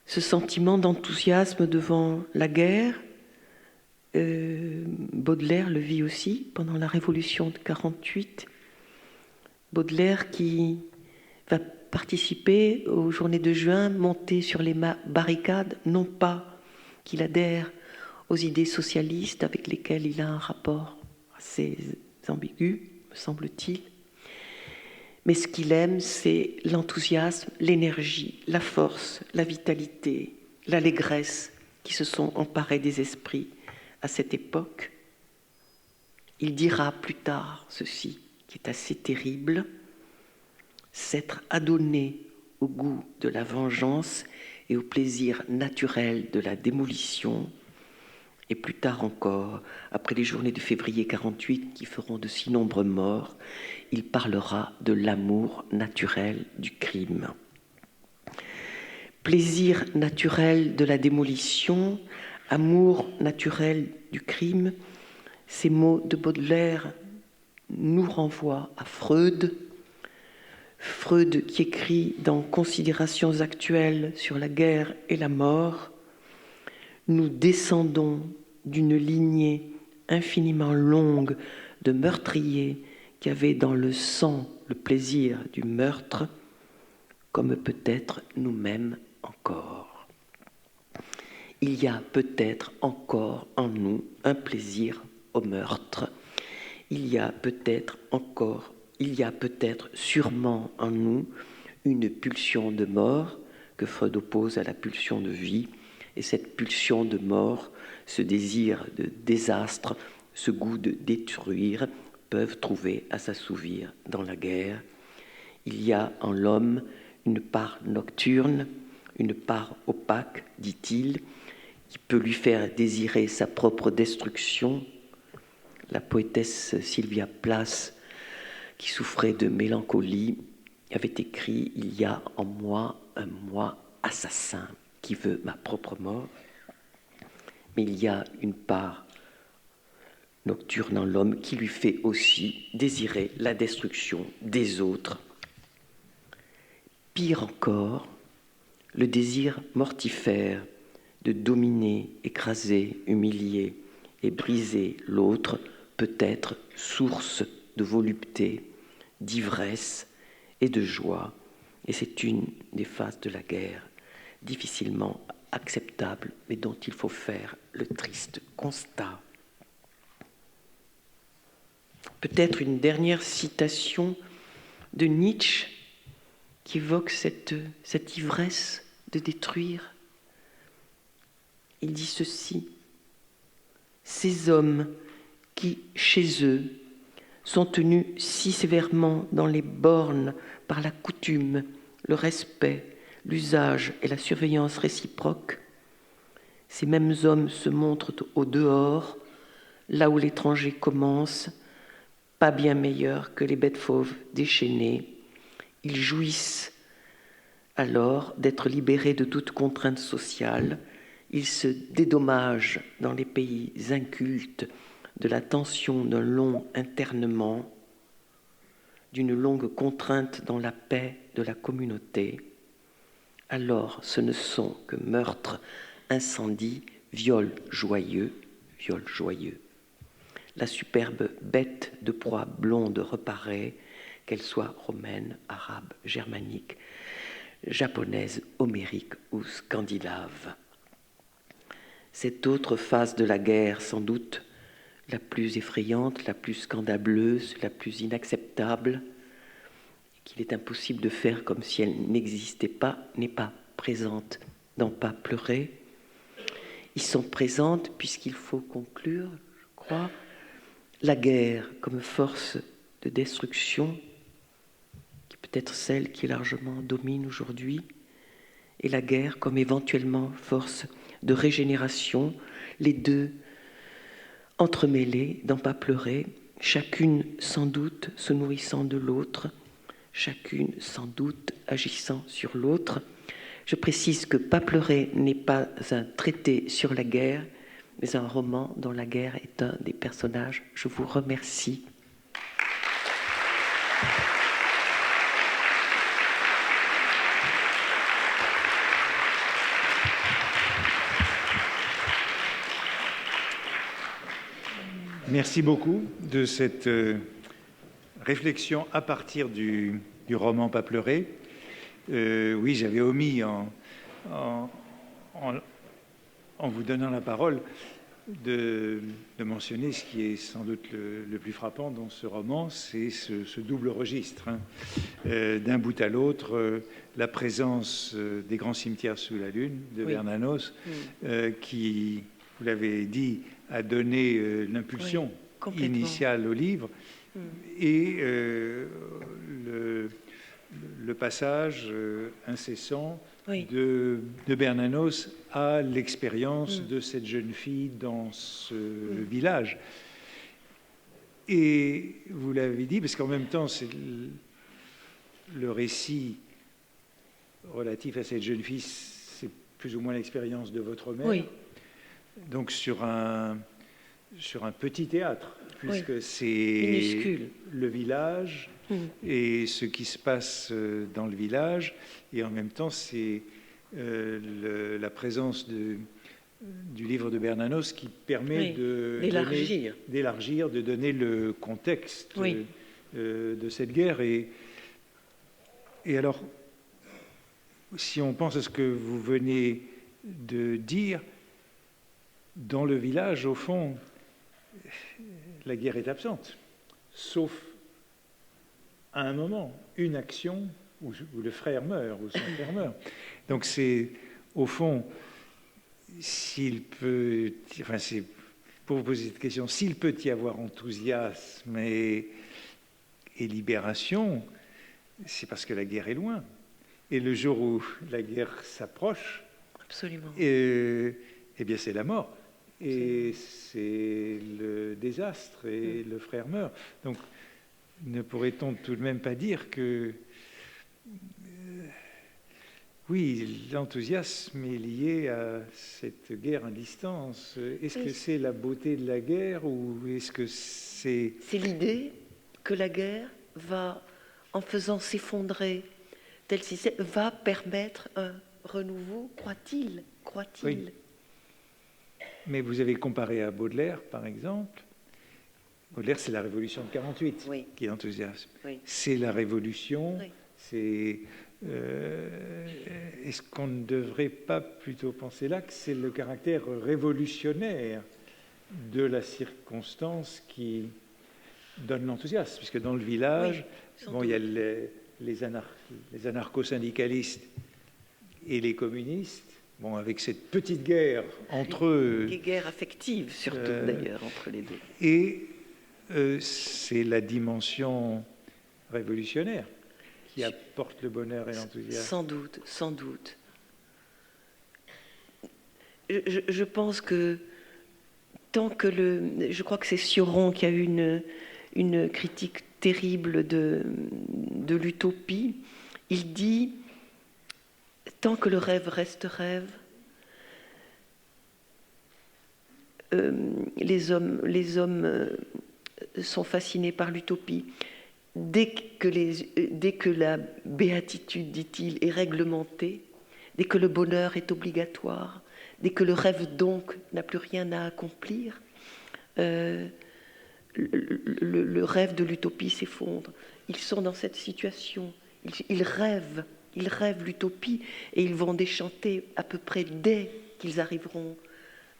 Ce sentiment d'enthousiasme devant la guerre, Baudelaire le vit aussi pendant la Révolution de 1948. Baudelaire qui va participer aux journées de juin, monter sur les barricades, non pas qu'il adhère aux idées socialistes avec lesquelles il a un rapport assez ambigu, me semble-t-il, mais ce qu'il aime, c'est l'enthousiasme, l'énergie, la force, la vitalité, l'allégresse qui se sont emparés des esprits à cette époque. Il dira plus tard ceci, qui est assez terrible: s'être adonné au goût de la vengeance et au plaisir naturel de la démolition. Et plus tard encore, après les journées de février 48 qui feront de si nombreux morts, il parlera de l'amour naturel du crime. Plaisir naturel de la démolition, amour naturel du crime, ces mots de Baudelaire nous renvoient à Freud. Freud qui écrit dans Considérations actuelles sur la guerre et la mort: nous descendons d'une lignée infiniment longue de meurtriers qui avaient dans le sang le plaisir du meurtre, comme peut-être nous-mêmes encore. Il y a peut-être encore en nous un plaisir au meurtre. Il y a peut-être sûrement en nous une pulsion de mort que Freud oppose à la pulsion de vie. Et cette pulsion de mort, ce désir de désastre, ce goût de détruire, peuvent trouver à s'assouvir dans la guerre. Il y a en l'homme une part nocturne, une part opaque, dit-il, qui peut lui faire désirer sa propre destruction. La poétesse Sylvia Plath, qui souffrait de mélancolie, avait écrit « Il y a en moi un moi assassin qui veut ma propre mort ». Mais il y a une part nocturne en l'homme qui lui fait aussi désirer la destruction des autres. Pire encore, le désir mortifère de dominer, écraser, humilier et briser l'autre peut être source de volupté, d'ivresse et de joie. Et c'est une des phases de la guerre difficilement acceptable, mais dont il faut faire le triste constat. Peut-être une dernière citation de Nietzsche qui évoque cette ivresse de détruire. Il dit ceci: ces hommes qui, chez eux, sont tenus si sévèrement dans les bornes par la coutume, le respect, l'usage et la surveillance réciproque, ces mêmes hommes se montrent au dehors, là où l'étranger commence, pas bien meilleurs que les bêtes fauves déchaînées. Ils jouissent alors d'être libérés de toute contrainte sociale. Ils se dédommagent dans les pays incultes de la tension d'un long internement, d'une longue contrainte dans la paix de la communauté. Alors ce ne sont que meurtres, incendies, viols joyeux. La superbe bête de proie blonde reparaît, qu'elle soit romaine, arabe, germanique, japonaise, homérique ou scandinave. Cette autre phase de la guerre, sans doute la plus effrayante, la plus scandaleuse, la plus inacceptable, qu'il est impossible de faire comme si elle n'existait pas, n'est pas présente dans Pas pleurer. Ils sont présentes puisqu'il faut conclure, je crois, la guerre comme force de destruction, qui peut être celle qui largement domine aujourd'hui, et la guerre comme éventuellement force de régénération, les deux entremêlés dans Pas pleurer, chacune sans doute se nourrissant de l'autre, chacune sans doute agissant sur l'autre. Je précise que Pas pleurer n'est pas un traité sur la guerre, mais un roman dont la guerre est un des personnages. Je vous remercie. Merci beaucoup de cette réflexion à partir du roman Pas pleurer. Oui, j'avais omis en vous donnant la parole de mentionner ce qui est sans doute le plus frappant dans ce roman, c'est ce double registre. D'un bout à l'autre, la présence des grands cimetières sous la lune de Bernanos, qui, vous l'avez dit, a donné l'impulsion initiale au livre, et le passage incessant de Bernanos à l'expérience de cette jeune fille dans ce village. Et vous l'avez dit, parce qu'en même temps, c'est le récit relatif à cette jeune fille, c'est plus ou moins l'expérience de votre mère. Oui. Donc sur un petit théâtre, puisque c'est le village et ce qui se passe dans le village, et en même temps c'est la présence du livre de Bernanos qui permet d'élargir, de donner le contexte de cette guerre. Et alors, si on pense à ce que vous venez de dire, dans le village, au fond, la guerre est absente, sauf à un moment, une action où le frère meurt, où son frère meurt. Donc c'est, au fond, s'il peut, enfin c'est pour vous poser cette question, s'il peut y avoir enthousiasme et libération, c'est parce que la guerre est loin. Et le jour où la guerre s'approche, absolument, eh bien c'est la mort. Et c'est le désastre, et le frère meurt. Donc, ne pourrait-on tout de même pas dire que, oui, l'enthousiasme est lié à cette guerre à distance. Est-ce que c'est la beauté de la guerre, ou est-ce que c'est... C'est l'idée que la guerre va, en faisant s'effondrer tel système, va permettre un renouveau, croit-il. Oui. Mais vous avez comparé à Baudelaire, par exemple. Baudelaire, c'est la Révolution de 48 qui est enthousiasme. Oui. C'est la Révolution, c'est... est-ce qu'on ne devrait pas plutôt penser là que c'est le caractère révolutionnaire de la circonstance qui donne l'enthousiasme? Puisque dans le village, bon, il y a les anarcho-syndicalistes et les communistes. Bon, avec cette petite guerre entre eux... Des guerres affectives, surtout, d'ailleurs, entre les deux. Et c'est la dimension révolutionnaire qui apporte le bonheur et l'enthousiasme. Sans doute, sans doute. Je pense que tant que je crois que c'est Sioron qui a eu une critique terrible de l'utopie. Il dit... Tant que le rêve reste rêve, les hommes sont fascinés par l'utopie. Dès que la béatitude, dit-il, est réglementée, dès que le bonheur est obligatoire, dès que le rêve donc n'a plus rien à accomplir, le rêve de l'utopie s'effondre. Ils sont dans cette situation, ils rêvent l'utopie, et ils vont déchanter à peu près dès qu'ils arriveront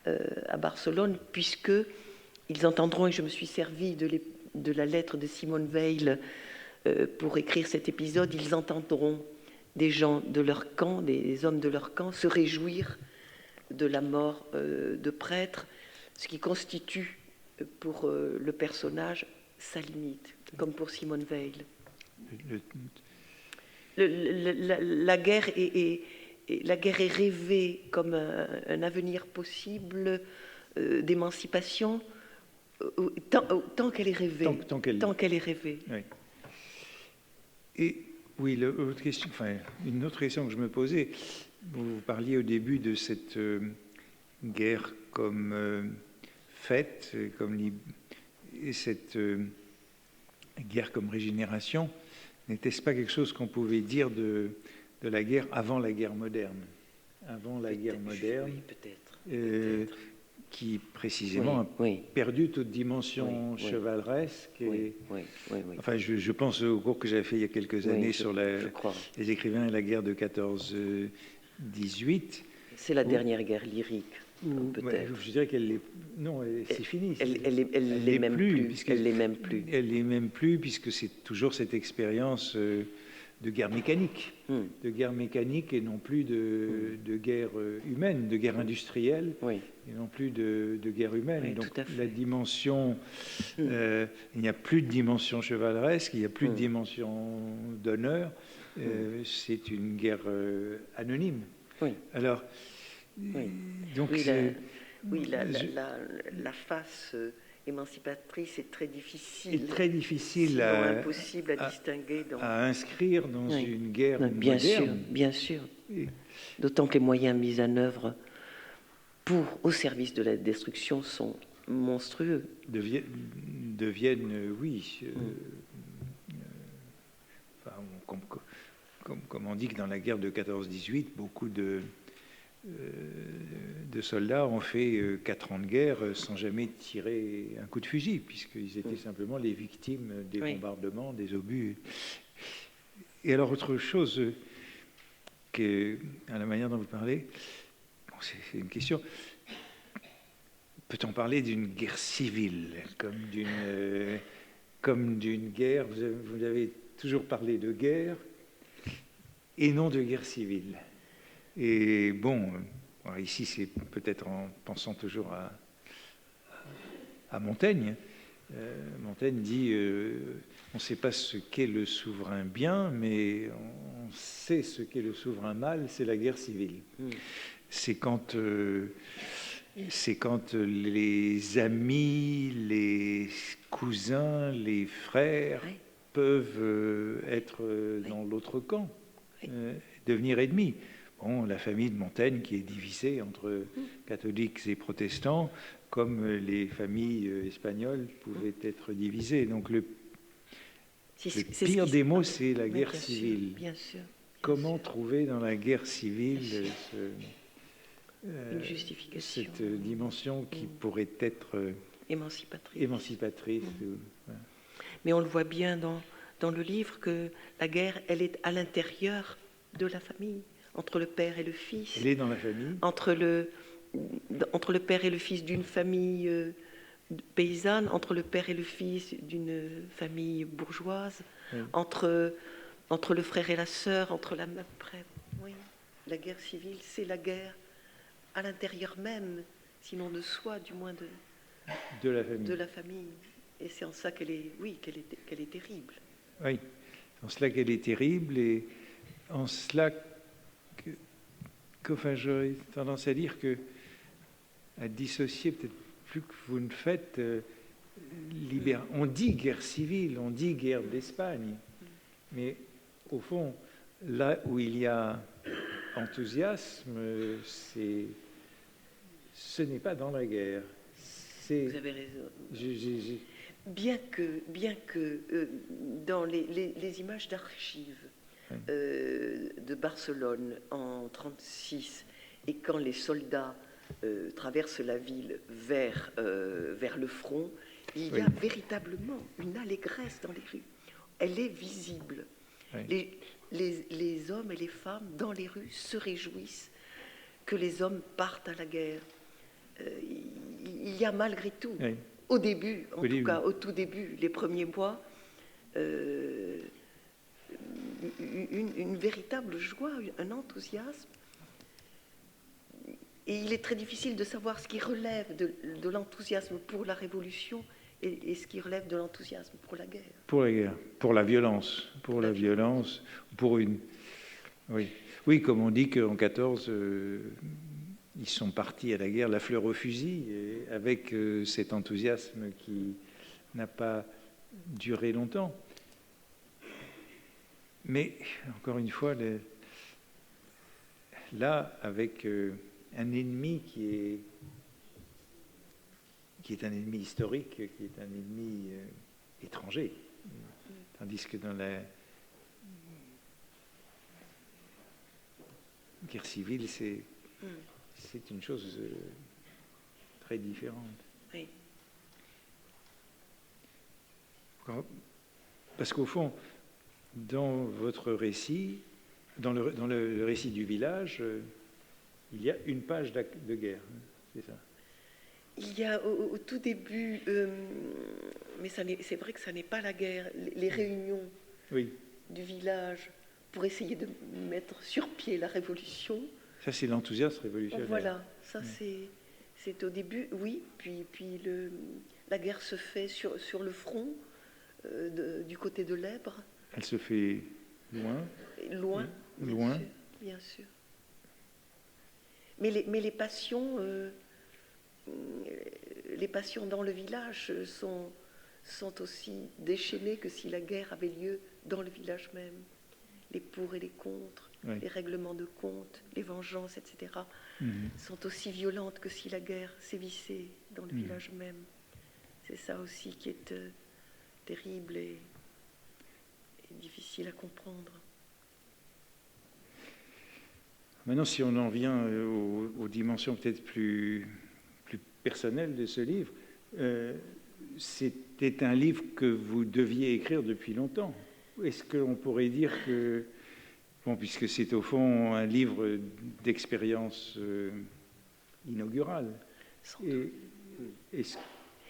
à Barcelone, puisqu'ils entendront, et je me suis servi de la lettre de Simone Weil pour écrire cet épisode, ils entendront des gens de leur camp, des hommes de leur camp, se réjouir de la mort de prêtres, ce qui constitue pour le personnage sa limite, comme pour Simone Weil. La guerre est rêvée comme un avenir possible d'émancipation tant qu'elle est rêvée. Tant qu'elle est rêvée. Oui. Et oui, une autre question que je me posais, vous parliez au début de cette guerre comme fête, et cette guerre comme régénération. N'était-ce pas quelque chose qu'on pouvait dire de la guerre avant la guerre moderne? Avant la guerre moderne, oui, peut-être. qui précisément a perdu toute dimension chevaleresque. Et, enfin, je pense au cours que j'avais fait il y a quelques années sur les écrivains et la guerre de 14-18. C'est la dernière guerre lyrique, peut-être. Je dirais qu'elle est... Non, c'est fini. Elle l'est même plus. Elle l'est même plus. Elle l'est même plus, puisque c'est toujours cette expérience de guerre mécanique. De guerre mécanique et non plus de guerre humaine, de guerre industrielle, et non plus de guerre humaine. Oui, donc la dimension... il n'y a plus de dimension chevaleresque, il n'y a plus de dimension d'honneur. C'est une guerre anonyme. Alors... Donc la face émancipatrice est très difficile. Sinon impossible à distinguer. À inscrire dans une guerre bien moderne. Bien sûr. D'autant que les moyens mis en œuvre au service de la destruction sont monstrueux. Deviennent comme on dit que dans la guerre de 14-18, beaucoup de soldats ont fait 4 ans de guerre sans jamais tirer un coup de fusil, puisqu'ils étaient simplement les victimes des bombardements, des obus. Et alors, autre chose à la manière dont vous parlez, c'est une question. Peut-on parler d'une guerre civile, comme d'une guerre? Vous avez toujours parlé de guerre et non de guerre civile. Et bon, ici c'est peut-être en pensant toujours à Montaigne. Montaigne dit on ne sait pas ce qu'est le souverain bien, mais on sait ce qu'est le souverain mal, c'est la guerre civile. C'est quand les amis, les cousins, les frères peuvent être dans l'autre camp, devenir ennemis. Bon, la famille de Montaigne qui est divisée entre catholiques et protestants, comme les familles espagnoles pouvaient être divisées. Donc le pire des mots, c'est la guerre civile. Bien sûr. Comment trouver dans la guerre civile une justification, cette dimension qui pourrait être émancipatrice. Mais on le voit bien dans le livre que la guerre, elle est à l'intérieur de la famille, entre le père et le fils. Elle est dans la famille. Entre le père et le fils d'une famille paysanne, entre le père et le fils d'une famille bourgeoise, entre le frère et la sœur, entre la mère. Oui, la guerre civile, c'est la guerre à l'intérieur même, sinon de soi, du moins de la famille. Et c'est en ça qu'elle est terrible. Oui, en cela qu'elle est terrible, et en cela enfin, j'aurais tendance à dire que, à dissocier peut-être plus que vous ne faites, on dit guerre civile, on dit guerre d'Espagne, mais au fond, là où il y a enthousiasme, ce n'est pas dans la guerre. Vous avez raison. Bien que dans les images d'archives de Barcelone en 1936, et quand les soldats traversent la ville vers le front, il y a véritablement une allégresse dans les rues. Elle est visible. Les hommes et les femmes dans les rues se réjouissent que les hommes partent à la guerre. Il y a malgré tout, au début, en tout cas au tout début, les premiers mois, une véritable joie, un enthousiasme. Et il est très difficile de savoir ce qui relève de l'enthousiasme pour la Révolution et ce qui relève de l'enthousiasme pour la guerre. Pour la guerre, pour la violence, pour une... Oui, comme on dit qu'en 14, ils sont partis à la guerre la fleur au fusil, et avec cet enthousiasme qui n'a pas duré longtemps. Mais, encore une fois, là, avec un ennemi qui est un ennemi historique, qui est un ennemi étranger, tandis que dans la guerre civile, c'est une chose très différentes. Oui. Parce qu'au fond, dans votre récit, dans le récit du village, il y a une page de guerre, c'est ça? Il y a au tout début, mais c'est vrai que ça n'est pas la guerre, les réunions du village pour essayer de mettre sur pied la révolution. Ça, c'est l'enthousiasme révolutionnaire. Voilà, ça c'est au début, oui, puis la guerre se fait sur le front, du côté de l'Èbre. Elle se fait loin. Loin, loin. Bien sûr. Mais les passions dans le village sont aussi déchaînées que si la guerre avait lieu dans le village même. Les pour et les contre, les règlements de compte, les vengeances, etc., sont aussi violentes que si la guerre sévissait dans le village même. C'est ça aussi qui est terrible et difficile à comprendre. Maintenant, si on en vient aux dimensions peut-être plus personnelles de ce livre, c'était un livre que vous deviez écrire depuis longtemps. Est-ce qu'on pourrait dire que, bon, puisque c'est au fond un livre d'expérience inaugurale, est-ce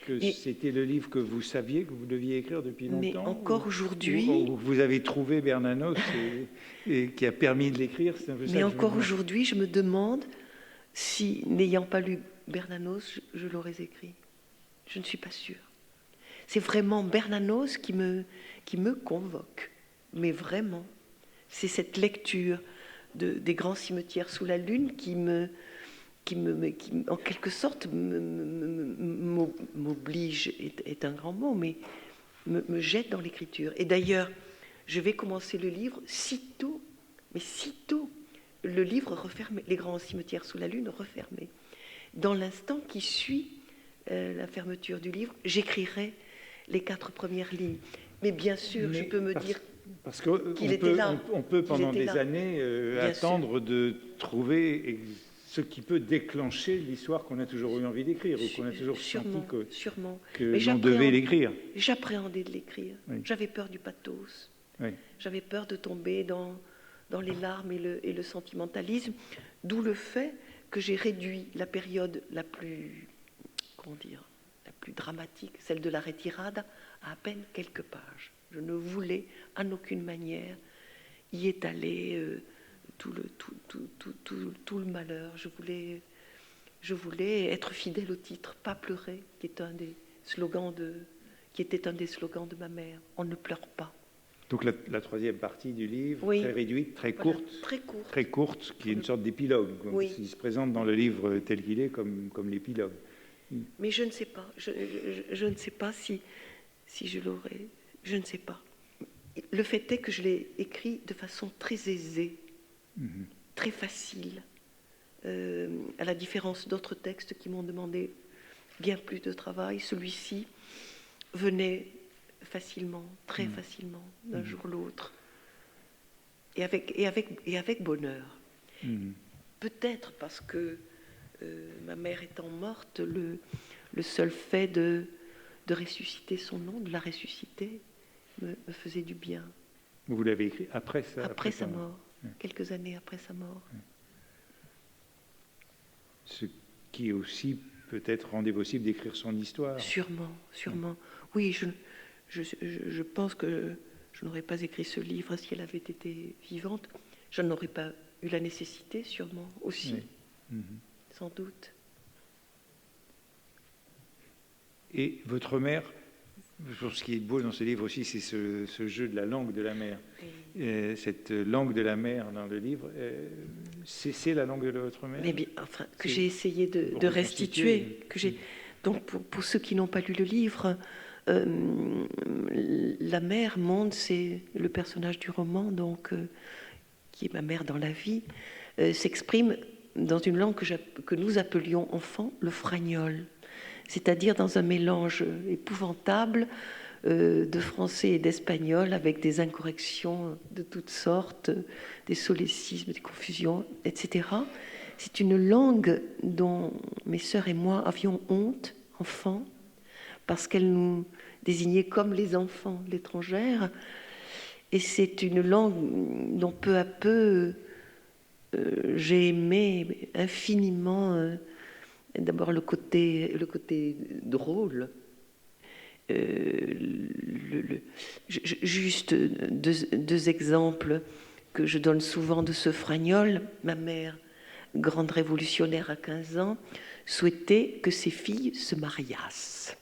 que c'était le livre que vous saviez que vous deviez écrire depuis longtemps? Mais encore aujourd'hui... Ou vous avez trouvé Bernanos et qui a permis de l'écrire? Mais encore aujourd'hui, je me demande si, n'ayant pas lu Bernanos, je l'aurais écrit. Je ne suis pas sûre. C'est vraiment Bernanos qui me convoque. Mais vraiment, c'est cette lecture des grands cimetières sous la lune qui en quelque sorte m'oblige, est un grand mot, mais me jette dans l'écriture. Et d'ailleurs, je vais commencer le livre sitôt le livre refermé, les grands cimetières sous la lune refermés. Dans l'instant qui suit la fermeture du livre, j'écrirai les 4 premières lignes. Mais bien sûr, je peux me dire parce qu'il était là. On peut pendant des années attendre de trouver ce qui peut déclencher l'histoire qu'on a toujours eu envie d'écrire ou qu'on a toujours senti que l'on devait l'écrire. J'appréhendais de l'écrire. Oui. J'avais peur du pathos. Oui. J'avais peur de tomber dans les larmes et le sentimentalisme, d'où le fait que j'ai réduit la période la plus dramatique, celle de la retirade, à peine quelques pages. Je ne voulais en aucune manière y étaler tout le malheur. Je voulais être fidèle au titre, pas pleurer, qui était un des slogans de ma mère. On ne pleure pas. Donc la troisième partie du livre, très réduite, très courte, qui est une sorte d'épilogue, qui se présente dans le livre tel qu'il est comme l'épilogue. Mais je ne sais pas. Je ne sais pas si je l'aurais. Je ne sais pas. Le fait est que je l'ai écrit de façon très aisée, très facile, à la différence d'autres textes qui m'ont demandé bien plus de travail. Celui-ci venait facilement, très facilement, d'un jour l'autre, et avec bonheur. Peut-être parce que ma mère étant morte, le seul fait de ressusciter son nom, de la ressusciter, me faisait du bien. Vous l'avez écrit après ça? Après sa mort, quelques années après sa mort. Ce qui aussi peut-être rendait possible d'écrire son histoire. Sûrement. Oui, je pense que je n'aurais pas écrit ce livre si elle avait été vivante. Je n'aurais pas eu la nécessité, sûrement, aussi. Sans doute. Et votre mère, ce qui est beau dans ce livre aussi, c'est ce jeu de la langue de la mère. Cette langue de la mère dans le livre, c'est la langue de votre mère? Mais bien, enfin, que j'ai essayé de restituer. Donc, pour ceux qui n'ont pas lu le livre, la mère, Monde, c'est le personnage du roman, donc, qui est ma mère dans la vie, s'exprime dans une langue que nous appelions enfant le fragnol, c'est-à-dire dans un mélange épouvantable de français et d'espagnol, avec des incorrections de toutes sortes, des solécismes, des confusions, etc., C'est une langue dont mes sœurs et moi avions honte, enfants, parce qu'elle nous désignait comme les enfants de l'étrangère. Et c'est une langue dont peu à peu j'ai aimé infiniment d'abord le côté drôle. Juste deux exemples que je donne souvent de ce fragnol. Ma mère, grande révolutionnaire à 15 ans, souhaitait que ses filles se mariassent.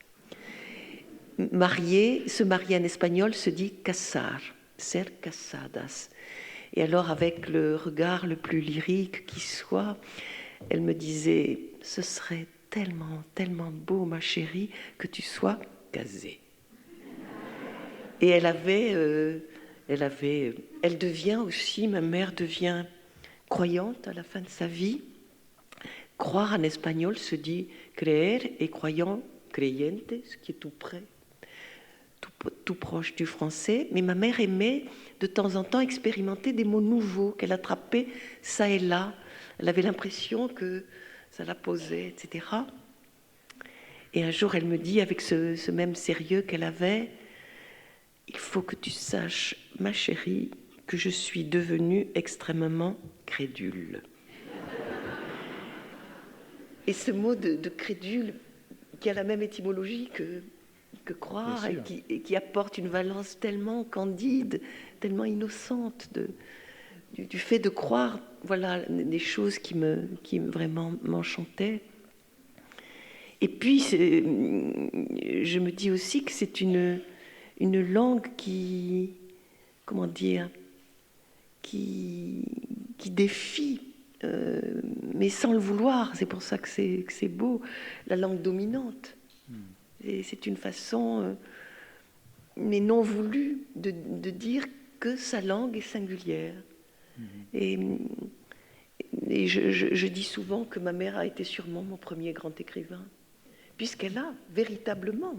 Se marier en espagnol se dit casar, ser casadas. Et alors, avec le regard le plus lyrique qui soit, elle me disait « Ce serait tellement, tellement beau, ma chérie, que tu sois casée. » Et elle devient aussi, ma mère devient croyante à la fin de sa vie. Croire en espagnol se dit creer et croyant, creyente, ce qui est tout près, tout proche du français. Mais ma mère aimait de temps en temps expérimenter des mots nouveaux qu'elle attrapait ça et là. Elle avait l'impression que ça la posait, etc. Et un jour, elle me dit, avec ce même sérieux qu'elle avait, « Il faut que tu saches, ma chérie, que je suis devenue extrêmement crédule. » Et ce mot de crédule, qui a la même étymologie que croire, et qui apporte une valence tellement candide, tellement innocente du fait de croire, voilà, des choses qui vraiment m'enchantaient. Et puis, je me dis aussi que c'est une langue qui, comment dire, qui défie, mais sans le vouloir. C'est pour ça que c'est beau, la langue dominante. Et c'est une façon, mais non voulue, de dire que sa langue est singulière. Et je dis souvent que ma mère a été sûrement mon premier grand écrivain, puisqu'elle a véritablement,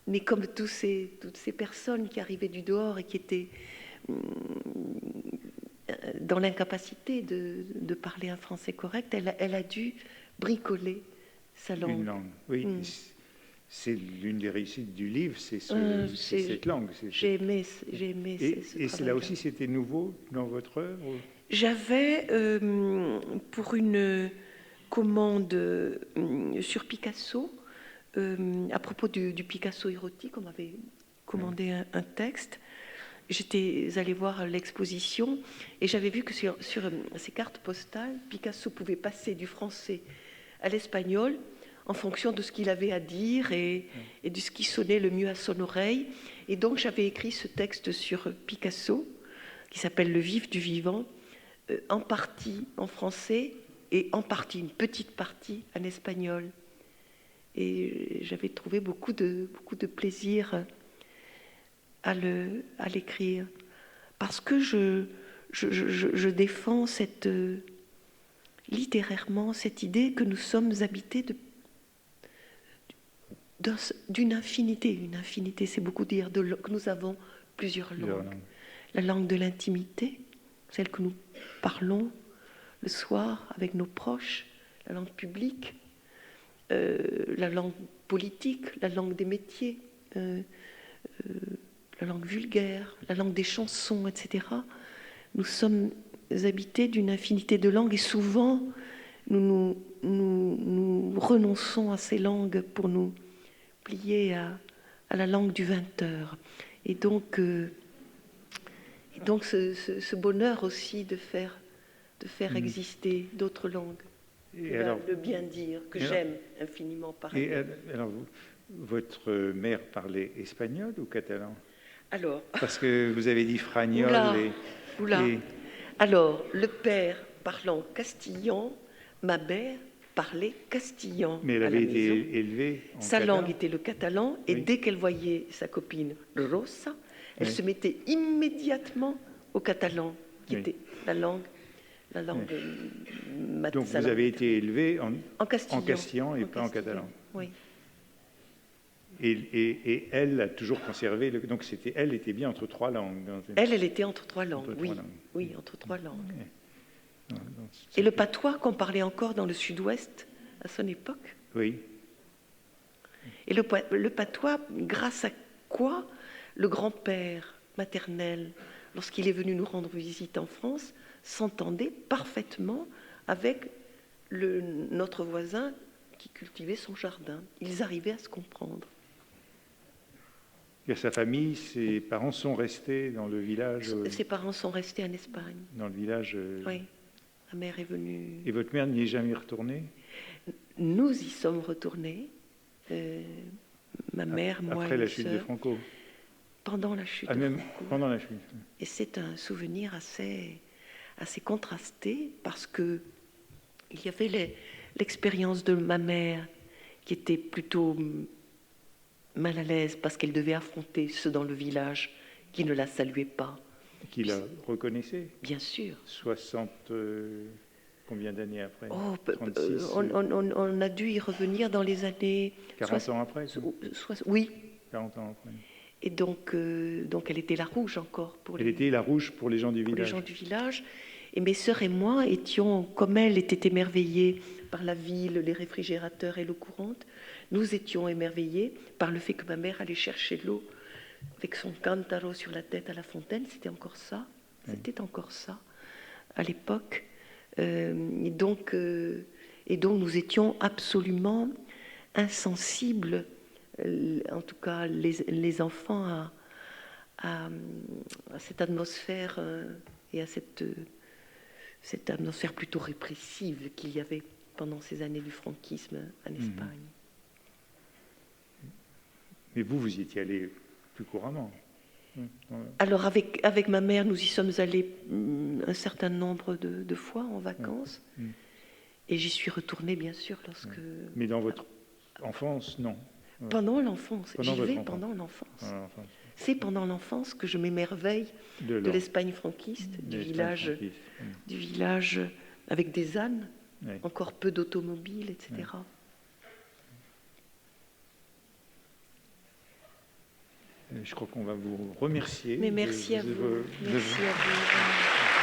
mais comme toutes ces personnes qui arrivaient du dehors et qui étaient dans l'incapacité de parler un français correct, elle a dû bricoler sa langue. Une langue, oui. C'est l'une des réussites du livre, c'est cette langue. J'ai aimé ce et là aussi, c'était nouveau dans votre œuvre? J'avais, pour une commande sur Picasso, à propos du Picasso érotique, on m'avait commandé un texte. J'étais allée voir l'exposition et j'avais vu que sur ces cartes postales, Picasso pouvait passer du français à l'espagnol en fonction de ce qu'il avait à dire et de ce qui sonnait le mieux à son oreille. Et donc j'avais écrit ce texte sur Picasso, qui s'appelle « Le vif du vivant », en partie en français et en partie, une petite partie, en espagnol. Et j'avais trouvé beaucoup de plaisir à l'écrire, parce que je défends littérairement cette idée que nous sommes habités d'une infinité. Une infinité, c'est beaucoup dire, que nous avons plusieurs langues. La langue de l'intimité, celle que nous parlons le soir avec nos proches, la langue publique, la langue politique, la langue des métiers, la langue vulgaire, la langue des chansons, etc. Nous sommes habités d'une infinité de langues et souvent nous renonçons à ces langues pour nous plier à la langue du 20h. Et donc ce bonheur aussi de faire exister d'autres langues, le bien dire, que j'aime infiniment par ailleurs. Alors, votre mère parlait espagnol ou catalan? Alors, parce que vous avez dit fragnol. Alors, le père parlant castillan, ma mère parlait castillan. Mais elle avait été élevée en Sa catalan. langue était le catalan, et dès qu'elle voyait sa copine Rosa, elle se mettait immédiatement au catalan, qui était la langue maternelle. Donc vous avez été élevé en castillan et pas en catalan. Oui. Et elle a toujours conservé. Donc elle était bien entre trois langues. Elle était entre trois langues, oui, entre trois langues. Et le patois qu'on parlait encore dans le sud-ouest à son époque. Oui. Et le patois, grâce à quoi le grand-père maternel, lorsqu'il est venu nous rendre visite en France, s'entendait parfaitement avec notre voisin qui cultivait son jardin. Ils arrivaient à se comprendre. Et sa famille, ses parents sont restés dans le village. Ses parents sont restés en Espagne. Dans le village. Oui. Ma mère est venue. Et votre mère n'y est jamais retournée? Nous y sommes retournés. Ma mère, moi après et la chute de Franco. Pendant la chute. Même pendant la chute. Et c'est un souvenir assez contrasté parce que il y avait l'expérience de ma mère qui était plutôt mal à l'aise parce qu'elle devait affronter ceux dans le village qui ne la saluaient pas. Qui la reconnaissait? Bien sûr. 60... combien d'années après? 36, on a dû y revenir dans les années... 40 ans après? Oui. 40 ans après. Et donc elle était la rouge encore. Elle était la rouge pour les gens du village. Pour les gens du village. Et mes sœurs et moi étions, comme elle était émerveillée par la ville, les réfrigérateurs et l'eau courante, nous étions émerveillés par le fait que ma mère allait chercher l'eau avec son cantaro sur la tête à la fontaine. C'était encore ça. C'était encore ça à l'époque. Et donc nous étions absolument insensibles, en tout cas les enfants, à cette atmosphère et à cette atmosphère plutôt répressive qu'il y avait pendant ces années du franquisme en Espagne. Mais vous y étiez allé plus couramment. Alors avec ma mère, nous y sommes allés un certain nombre de fois en vacances. Et j'y suis retournée, bien sûr, lorsque... Mais dans votre enfance, non. Pendant l'enfance. J'y vais pendant l'enfance. C'est pendant l'enfance que je m'émerveille de l'Espagne franquiste, du village avec des ânes, encore peu d'automobiles, etc. Je crois qu'on va vous remercier. Mais merci à vous. Merci à vous.